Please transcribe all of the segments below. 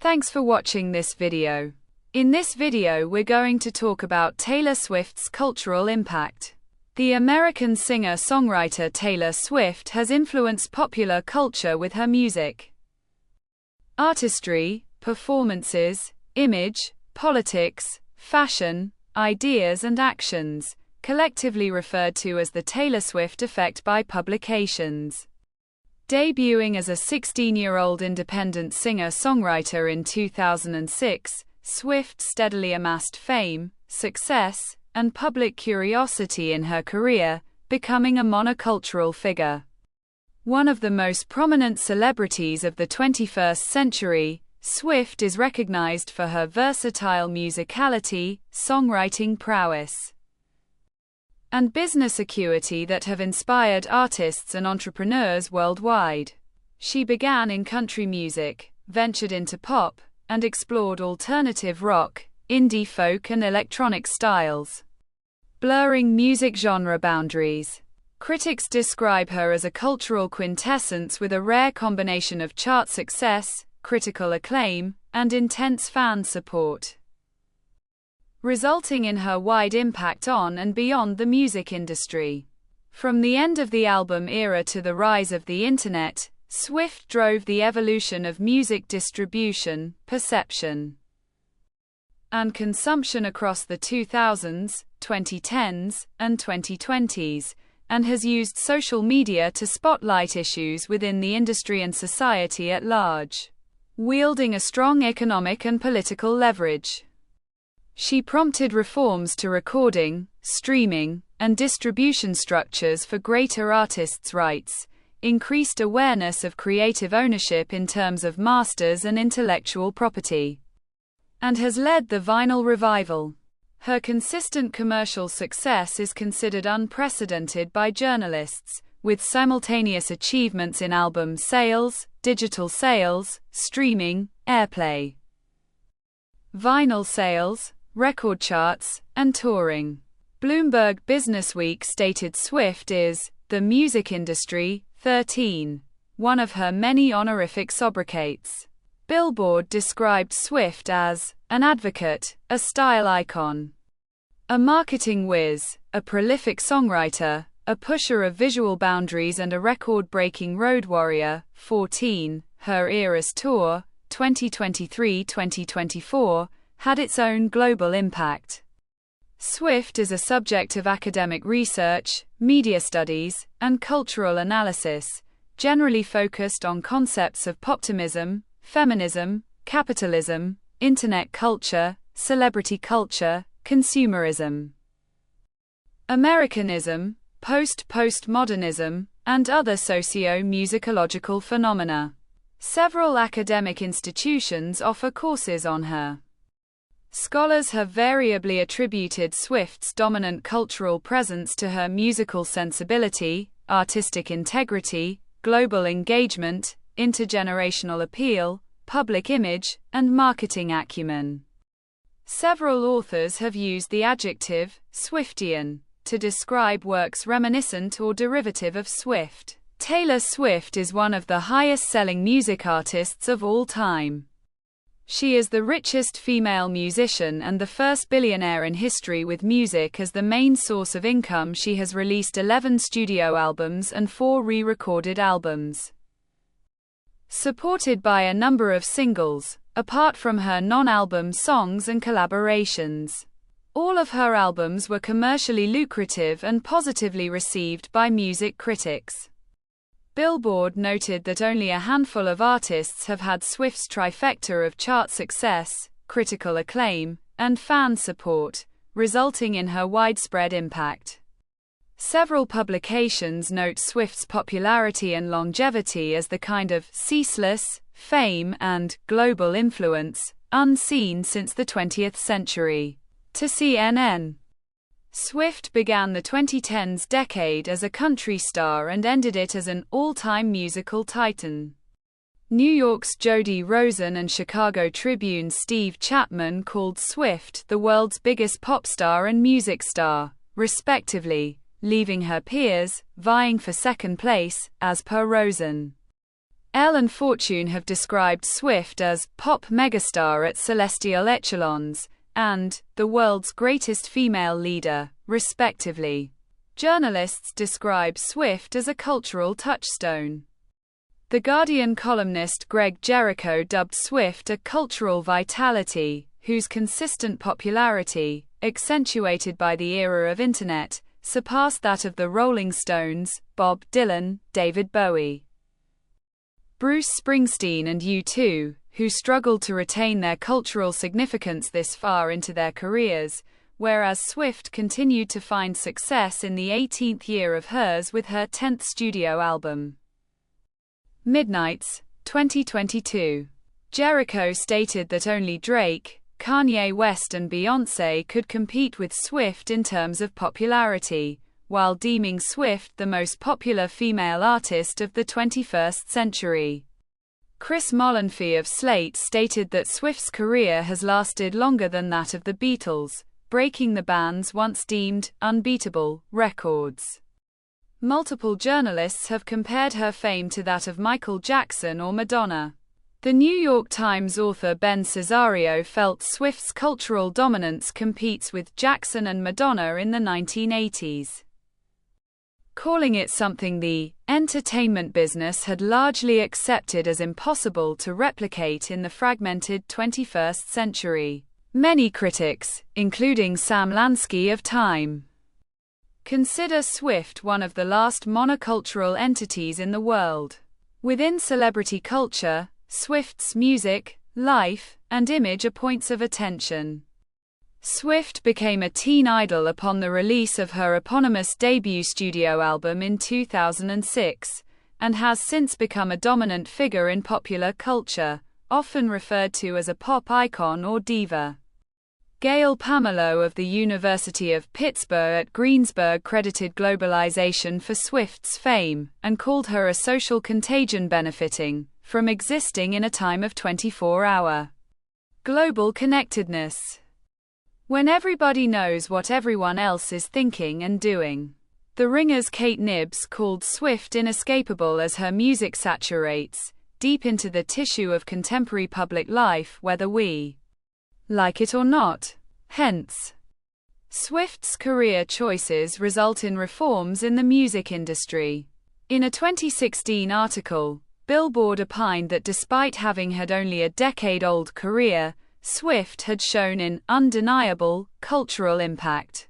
Thanks for watching this video. In this video we're going to talk about Taylor Swift's cultural impact. The American singer-songwriter Taylor Swift has influenced popular culture with her music, artistry, performances, image, politics, fashion, ideas and actions, collectively referred to as the Taylor Swift effect by publications. Debuting as a 16-year-old independent singer-songwriter in 2006, Swift steadily amassed fame, success, and public curiosity in her career, becoming a monocultural figure. One of the most prominent celebrities of the 21st century, Swift is recognized for her versatile musicality, songwriting prowess, and business acuity that have inspired artists and entrepreneurs worldwide. She began in country music, ventured into pop, and explored alternative rock, indie folk and electronic styles, blurring music genre boundaries. Critics describe her as a cultural quintessence with a rare combination of chart success, critical acclaim, and intense fan support, resulting in her wide impact on and beyond the music industry. From the end of the album era to the rise of the internet, Swift drove the evolution of music distribution, perception, and consumption across the 2000s, 2010s, and 2020s, and has used social media to spotlight issues within the industry and society at large, wielding a strong economic and political leverage. She prompted reforms to recording, streaming, and distribution structures for greater artists' rights, increased awareness of creative ownership in terms of masters and intellectual property, and has led the vinyl revival. Her consistent commercial success is considered unprecedented by journalists, with simultaneous achievements in album sales, digital sales, streaming, airplay, vinyl sales, record charts, and touring. Bloomberg Businessweek stated Swift is the music industry 13, one of her many honorific sobriquets. Billboard described Swift as an advocate, a style icon, a marketing whiz, a prolific songwriter, a pusher of visual boundaries and a record-breaking road warrior. 14. Her Eras Tour, 2023-2024, had its own global impact. Swift is a subject of academic research, media studies, and cultural analysis, generally focused on concepts of poptimism, feminism, capitalism, internet culture, celebrity culture, consumerism, Americanism, postmodernism, and other socio-musicological phenomena. Several academic institutions offer courses on her. Scholars have variably attributed Swift's dominant cultural presence to her musical sensibility, artistic integrity, global engagement, intergenerational appeal, public image, and marketing acumen. Several authors have used the adjective Swiftian to describe works reminiscent or derivative of Swift. Taylor Swift is one of the highest-selling music artists of all time. She is the richest female musician and the first billionaire in history with music as the main source of income. She has released 11 studio albums and 4 re-recorded albums, supported by a number of singles, apart from her non-album songs and collaborations. All of her albums were commercially lucrative and positively received by music critics. Billboard noted that only a handful of artists have had Swift's trifecta of chart success, critical acclaim, and fan support, resulting in her widespread impact. Several publications note Swift's popularity and longevity as the kind of ceaseless fame and global influence unseen since the 20th century. To CNN, Swift began the 2010s decade as a country star and ended it as an all-time musical titan. New York's Jody Rosen and Chicago Tribune's Steve Chapman called Swift the world's biggest pop star and music star, respectively, leaving her peers vying for second place, as per Rosen. Elle and Fortune have described Swift as pop megastar at celestial echelons and the world's greatest female leader, respectively. Journalists describe Swift as a cultural touchstone. The Guardian columnist Greg Jericho dubbed Swift a cultural vitality, whose consistent popularity, accentuated by the era of internet, surpassed that of the Rolling Stones, Bob Dylan, David Bowie, Bruce Springsteen and U2, who struggled to retain their cultural significance this far into their careers, whereas Swift continued to find success in the 18th year of hers with her 10th studio album, Midnights, 2022. Jericho stated that only Drake, Kanye West and Beyoncé could compete with Swift in terms of popularity, while deeming Swift the most popular female artist of the 21st century. Chris Molanphy of Slate stated that Swift's career has lasted longer than that of the Beatles, breaking the band's once deemed unbeatable records. Multiple journalists have compared her fame to that of Michael Jackson or Madonna. The New York Times author Ben Cesario felt Swift's cultural dominance competes with Jackson and Madonna in the 1980s, calling it something the entertainment business had largely accepted as impossible to replicate in the fragmented 21st century. Many critics, including Sam Lansky of Time, consider Swift one of the last monocultural entities in the world. Within celebrity culture, Swift's music, life, and image are points of attention. Swift became a teen idol upon the release of her eponymous debut studio album in 2006, and has since become a dominant figure in popular culture, often referred to as a pop icon or diva. Gail Pamelo of the University of Pittsburgh at Greensburg credited globalization for Swift's fame, and called her a social contagion benefiting from existing in a time of 24-hour global connectedness, when everybody knows what everyone else is thinking and doing. The Ringer's Kate Nibbs called Swift inescapable as her music saturates deep into the tissue of contemporary public life, whether we like it or not. Hence, Swift's career choices result in reforms in the music industry. In a 2016 article, Billboard opined that despite having had only a decade-old career, Swift had shown an undeniable cultural impact.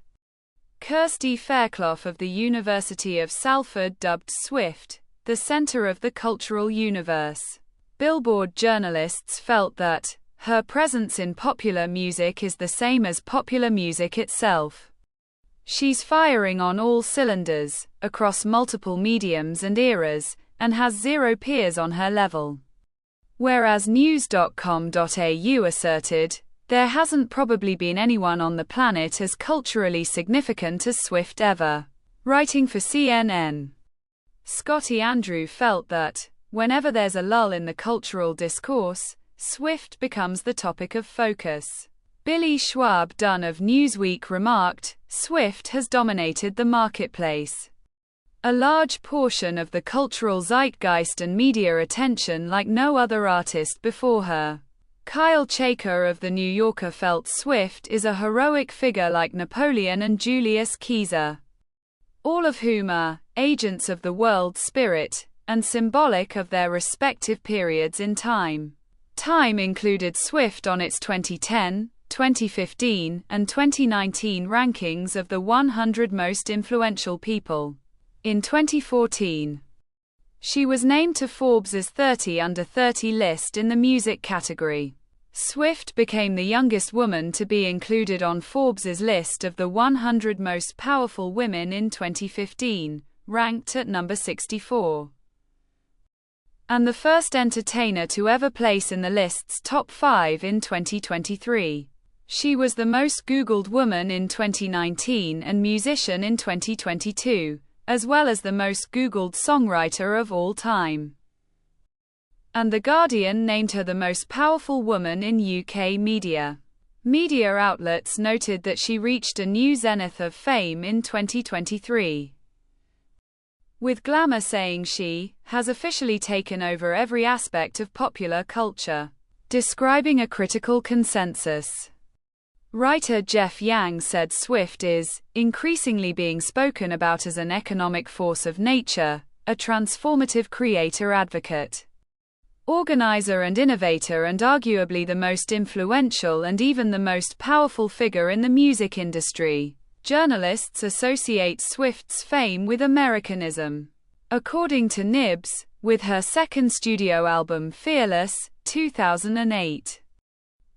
Kirsty Fairclough of the University of Salford dubbed Swift the center of the cultural universe. Billboard journalists felt that her presence in popular music is the same as popular music itself. She's firing on all cylinders, across multiple mediums and eras, and has zero peers on her level. Whereas news.com.au asserted, there hasn't probably been anyone on the planet as culturally significant as Swift ever. Writing for CNN, Scotty Andrew felt that, whenever there's a lull in the cultural discourse, Swift becomes the topic of focus. Billy Schwab Dunn of Newsweek remarked, Swift has dominated the marketplace. A large portion of the cultural zeitgeist and media attention like no other artist before her. Kyle Chaker of The New Yorker felt Swift is a heroic figure like Napoleon and Julius Caesar, all of whom are agents of the world spirit, and symbolic of their respective periods in time. Time included Swift on its 2010, 2015, and 2019 rankings of the 100 most influential people. In 2014, she was named to Forbes' 30 Under 30 list in the music category. Swift became the youngest woman to be included on Forbes' list of the 100 most powerful women in 2015, ranked at number 64. And the first entertainer to ever place in the list's top 5 in 2023. She was the most Googled woman in 2019 and musician in 2022, as well as the most Googled songwriter of all time. And The Guardian named her the most powerful woman in UK media. Media outlets noted that she reached a new zenith of fame in 2023. with glamour saying she has officially taken over every aspect of popular culture, describing a critical consensus. Writer Jeff Yang said Swift is increasingly being spoken about as an economic force of nature, a transformative creator advocate, organizer and innovator, and arguably the most influential and even the most powerful figure in the music industry. Journalists associate Swift's fame with Americanism. According to Nibs, with her second studio album Fearless, 2008,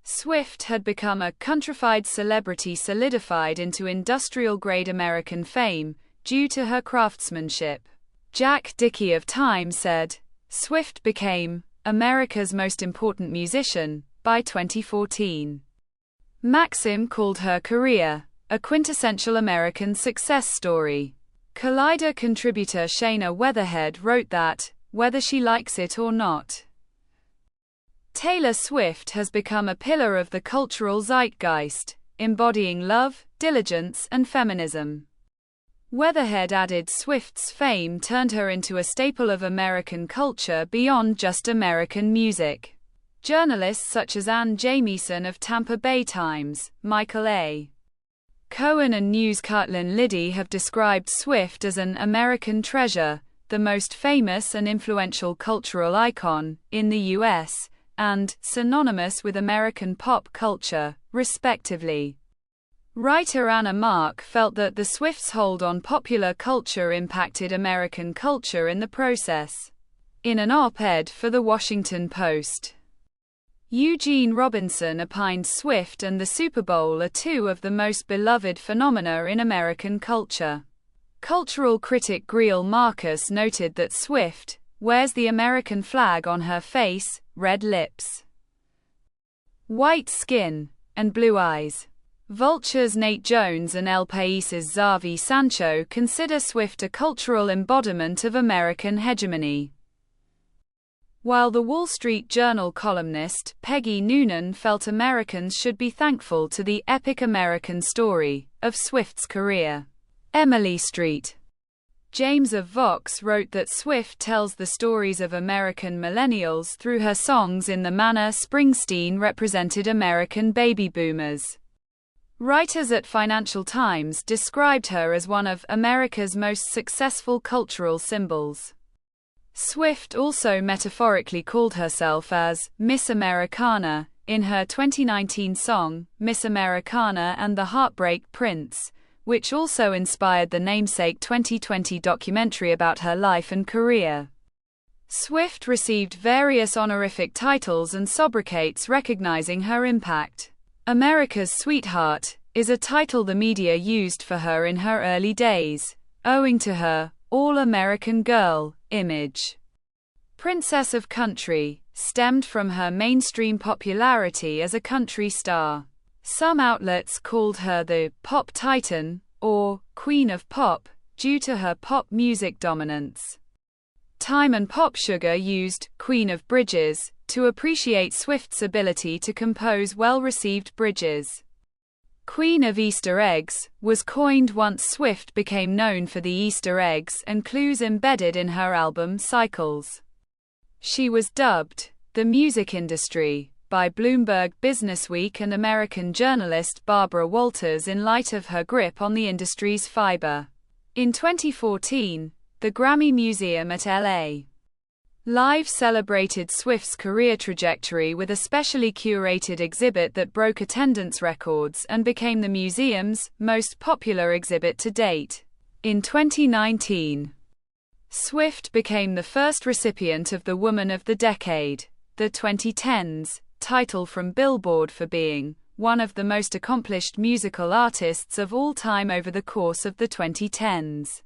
Swift had become a countrified celebrity solidified into industrial-grade American fame, due to her craftsmanship. Jack Dickey of Time said, Swift became America's most important musician by 2014. Maxim called her career a quintessential American success story. Collider contributor Shayna Weatherhead wrote that, whether she likes it or not, Taylor Swift has become a pillar of the cultural zeitgeist, embodying love, diligence, and feminism. Weatherhead added Swift's fame turned her into a staple of American culture beyond just American music. Journalists such as Ann Jamieson of Tampa Bay Times, Michael A. Cohen and News' Caitlin Liddy have described Swift as an American treasure, the most famous and influential cultural icon in the U.S., and synonymous with American pop culture, respectively. Writer Anna Mark felt that the Swifts' hold on popular culture impacted American culture in the process. In an op-ed for The Washington Post, Eugene Robinson opined Swift and the Super Bowl are two of the most beloved phenomena in American culture. Cultural critic Greil Marcus noted that Swift wears the American flag on her face, red lips, white skin, and blue eyes. Vulture's Nate Jones and El País's Xavi Sancho consider Swift a cultural embodiment of American hegemony, while the Wall Street Journal columnist Peggy Noonan felt Americans should be thankful to the epic American story of Swift's career. Emily Street James of Vox wrote that Swift tells the stories of American millennials through her songs in the manner Springsteen represented American baby boomers. Writers at Financial Times described her as one of America's most successful cultural symbols. Swift also metaphorically called herself as Miss Americana in her 2019 song, Miss Americana and the Heartbreak Prince, which also inspired the namesake 2020 documentary about her life and career. Swift received various honorific titles and sobriquets recognizing her impact. America's Sweetheart is a title the media used for her in her early days, owing to her all-American girl image. Princess of Country stemmed from her mainstream popularity as a country star. Some outlets called her the Pop Titan, or Queen of Pop, due to her pop music dominance. Time and Pop Sugar used Queen of Bridges to appreciate Swift's ability to compose well-received bridges. Queen of Easter Eggs was coined once Swift became known for the Easter eggs and clues embedded in her album cycles. She was dubbed the music industry by Bloomberg Businessweek and American journalist Barbara Walters in light of her grip on the industry's fiber. In 2014, the Grammy Museum at L.A. Live celebrated Swift's career trajectory with a specially curated exhibit that broke attendance records and became the museum's most popular exhibit to date. In 2019, Swift became the first recipient of the Woman of the Decade, the 2010s, title from Billboard for being one of the most accomplished musical artists of all time over the course of the 2010s.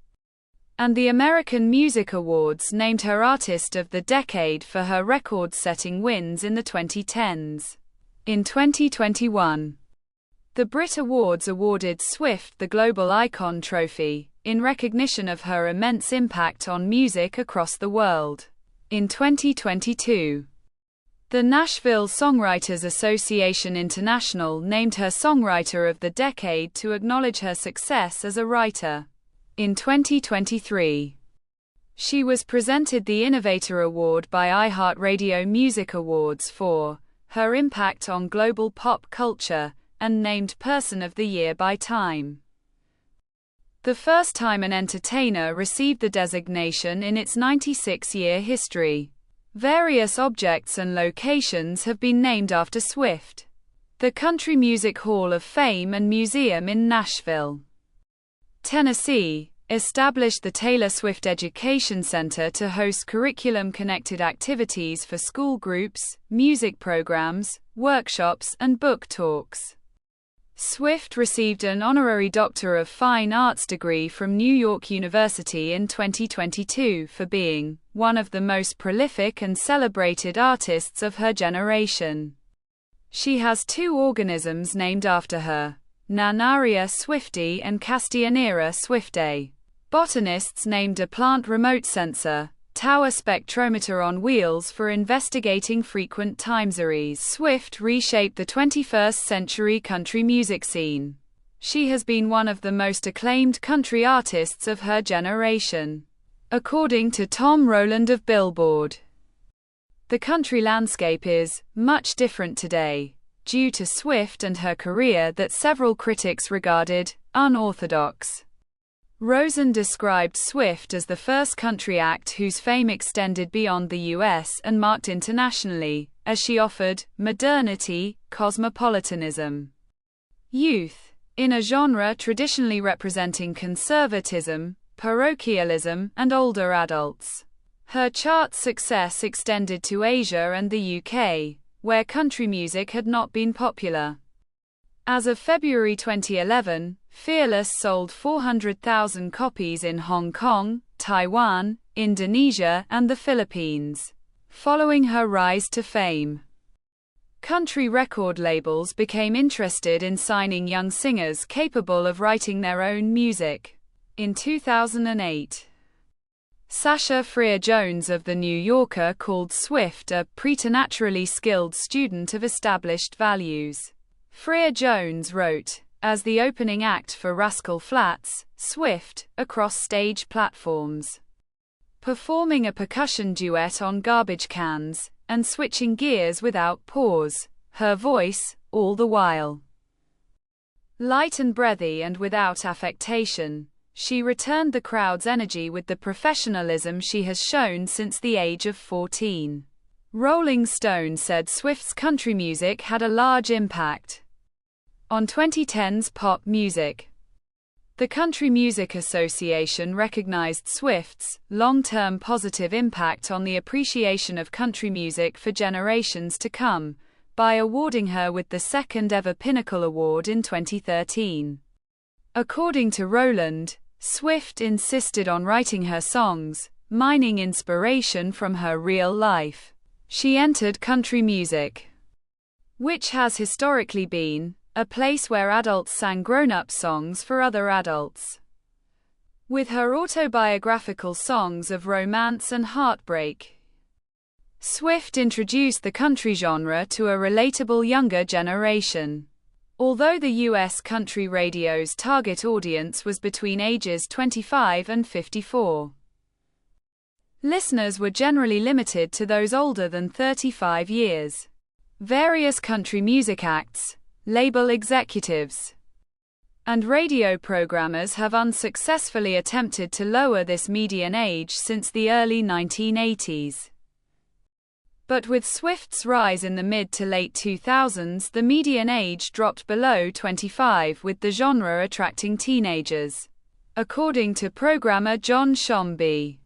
And the American Music Awards named her Artist of the Decade for her record-setting wins in the 2010s. In 2021, the Brit Awards awarded Swift the Global Icon Trophy, in recognition of her immense impact on music across the world. In 2022, the Nashville Songwriters Association International named her Songwriter of the Decade to acknowledge her success as a writer. In 2023, She was presented the Innovator Award by iHeartRadio Music Awards for her impact on global pop culture, and named Person of the Year by Time. The first time an entertainer received the designation in its 96-year history. Various objects and locations have been named after Swift. The Country Music Hall of Fame and Museum in Nashville, Tennessee, established the Taylor Swift Education Center to host curriculum-connected activities for school groups, music programs, workshops, and book talks. Swift received an honorary Doctor of Fine Arts degree from New York University in 2022 for being one of the most prolific and celebrated artists of her generation. She has two organisms named after her, Nannaria swifti and Castianera swiftae. Botanists named a plant remote sensor, tower spectrometer on wheels for investigating frequent time series. Swift reshaped the 21st century country music scene. She has been one of the most acclaimed country artists of her generation, according to Tom Rowland of Billboard. The country landscape is much different today, due to Swift and her career that several critics regarded unorthodox. Rosen described Swift as the first country act whose fame extended beyond the US and marked internationally, as she offered modernity, cosmopolitanism, youth, in a genre traditionally representing conservatism, parochialism, and older adults. Her chart success extended to Asia and the UK, where country music had not been popular. As of February 2011, Fearless sold 400,000 copies in Hong Kong, Taiwan, Indonesia, and the Philippines. Following her rise to fame, country record labels became interested in signing young singers capable of writing their own music. In 2008, Sasha Freer Jones of The New Yorker called Swift a preternaturally skilled student of established values. Freer Jones wrote, as the opening act for Rascal Flatts, Swift, across stage platforms, performing a percussion duet on garbage cans, and switching gears without pause, her voice, all the while, light and breathy and without affectation. She returned the crowd's energy with the professionalism she has shown since the age of 14. Rolling Stone said Swift's country music had a large impact on 2010's pop music. The Country Music Association recognized Swift's long-term positive impact on the appreciation of country music for generations to come, by awarding her with the second-ever Pinnacle Award in 2013. According to Rowland, Swift insisted on writing her songs, mining inspiration from her real life. She entered country music, which has historically been a place where adults sang grown-up songs for other adults, with her autobiographical songs of romance and heartbreak. Swift introduced the country genre to a relatable younger generation. Although the U.S. country radio's target audience was between ages 25 and 54, listeners were generally limited to those older than 35 years. Various country music acts, label executives, and radio programmers have unsuccessfully attempted to lower this median age since the early 1980s. But with Swift's rise in the mid to late 2000s, the median age dropped below 25, with the genre attracting teenagers, according to programmer John Shomby.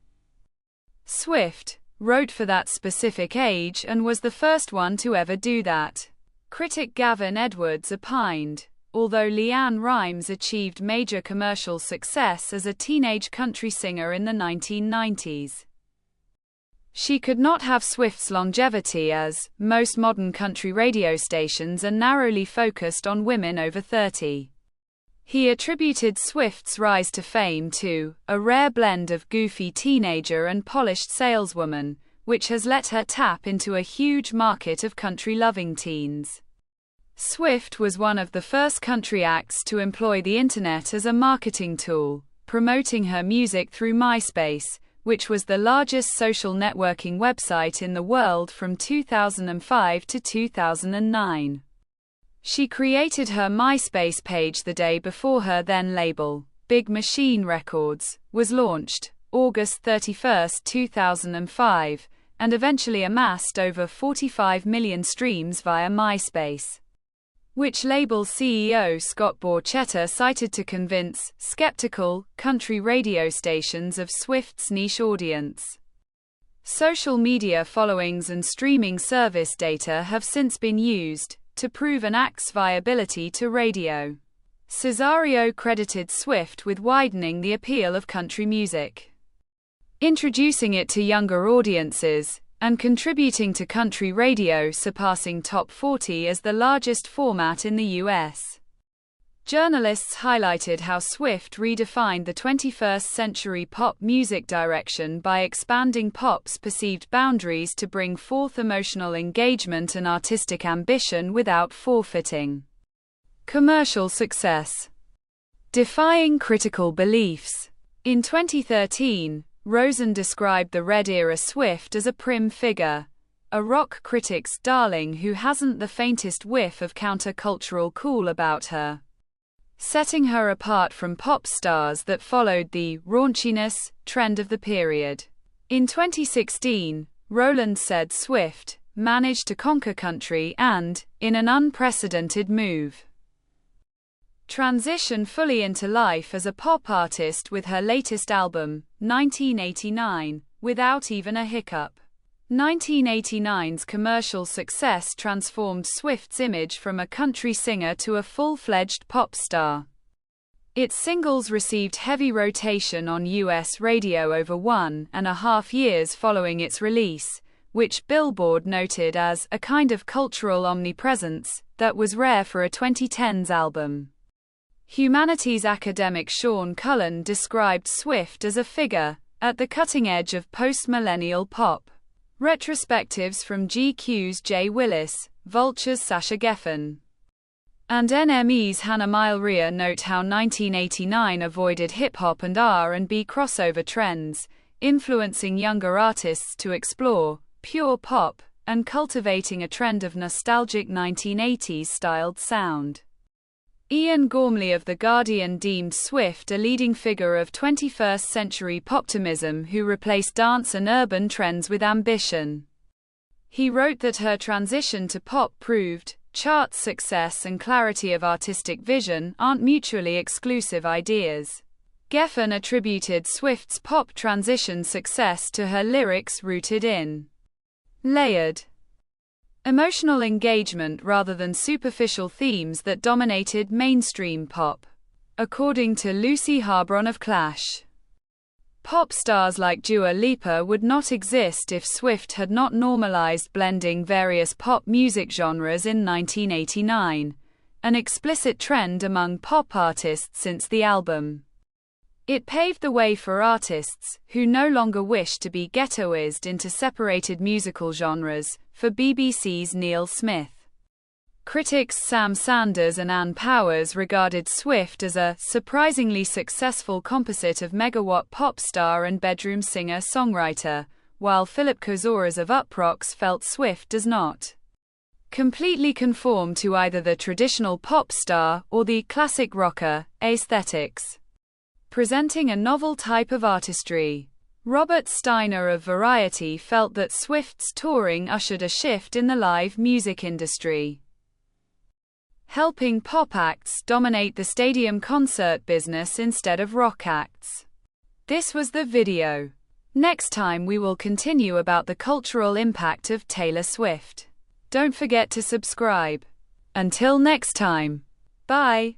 Swift wrote for that specific age and was the first one to ever do that. Critic Gavin Edwards opined, although LeAnn Rimes achieved major commercial success as a teenage country singer in the 1990s, she could not have Swift's longevity, as most modern country radio stations are narrowly focused on women over 30. He attributed Swift's rise to fame to a rare blend of goofy teenager and polished saleswoman, which has let her tap into a huge market of country-loving teens. Swift was one of the first country acts to employ the internet as a marketing tool, promoting her music through MySpace, which was the largest social networking website in the world from 2005 to 2009. She created her MySpace page the day before her then label, Big Machine Records, was launched, August 31, 2005, and eventually amassed over 45 million streams via MySpace, which label CEO Scott Borchetta cited to convince skeptical country radio stations of Swift's niche audience. Social media followings and streaming service data have since been used to prove an act's viability to radio. Cesario credited Swift with widening the appeal of country music, introducing it to younger audiences, and contributing to country radio surpassing Top 40 as the largest format in the U.S. Journalists highlighted how Swift redefined the 21st century pop music direction by expanding pop's perceived boundaries to bring forth emotional engagement and artistic ambition without forfeiting commercial success. Defying critical beliefs. In 2013, Rosen described the Red Era Swift as a prim figure, a rock critic's darling who hasn't the faintest whiff of countercultural cool about her, setting her apart from pop stars that followed the raunchiness trend of the period. In 2016, Rowland said Swift managed to conquer country and, in an unprecedented move, transition fully into life as a pop artist with her latest album, 1989, without even a hiccup. 1989's commercial success transformed Swift's image from a country singer to a full-fledged pop star. Its singles received heavy rotation on U.S. radio over 1.5 years following its release, which Billboard noted as a kind of cultural omnipresence that was rare for a 2010s album. Humanities academic Sean Cullen described Swift as a figure at the cutting edge of post-millennial pop. Retrospectives from GQ's Jay Willis, Vulture's Sasha Geffen, and NME's Hannah Milrea note how 1989 avoided hip-hop and R&B crossover trends, influencing younger artists to explore pure pop and cultivating a trend of nostalgic 1980s-styled sound. Ian Gormley of The Guardian deemed Swift a leading figure of 21st-century poptimism who replaced dance and urban trends with ambition. He wrote that her transition to pop proved chart success and clarity of artistic vision aren't mutually exclusive ideas. Geffen attributed Swift's pop transition success to her lyrics rooted in layered emotional engagement rather than superficial themes that dominated mainstream pop. According to Lucy Harbron of Clash, pop stars like Dua Lipa would not exist if Swift had not normalized blending various pop music genres in 1989, an explicit trend among pop artists since the album. It paved the way for artists, who no longer wish to be ghettoized into separated musical genres, for BBC's Neil Smith. Critics Sam Sanders and Ann Powers regarded Swift as a surprisingly successful composite of megawatt pop star and bedroom singer-songwriter, while Philip Kozoras of Uproxx felt Swift does not completely conform to either the traditional pop star or the classic rocker aesthetics, presenting a novel type of artistry. Robert Steiner of Variety felt that Swift's touring ushered a shift in the live music industry, helping pop acts dominate the stadium concert business instead of rock acts. This was the video. Next time we will continue about the cultural impact of Taylor Swift. Don't forget to subscribe. Until next time. Bye.